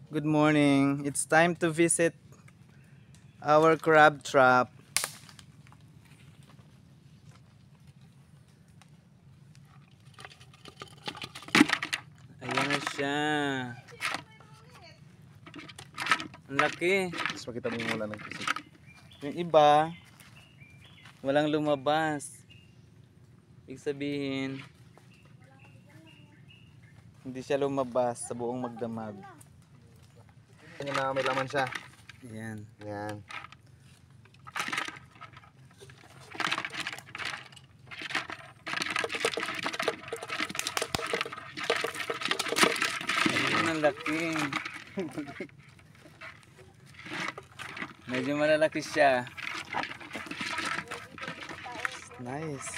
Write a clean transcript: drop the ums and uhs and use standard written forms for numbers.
Good morning. It's time to visit our crab trap. Ayan na siya. Ang laki. Mas makita mo yung wala ng kisig. Yung iba, walang lumabas. Ibig sabihin, hindi siya lumabas sa buong magdamag. Tingnan na may laman siya. Ayan. Yan. Ayan, ang laki. Medyo malalaki siya. Nice.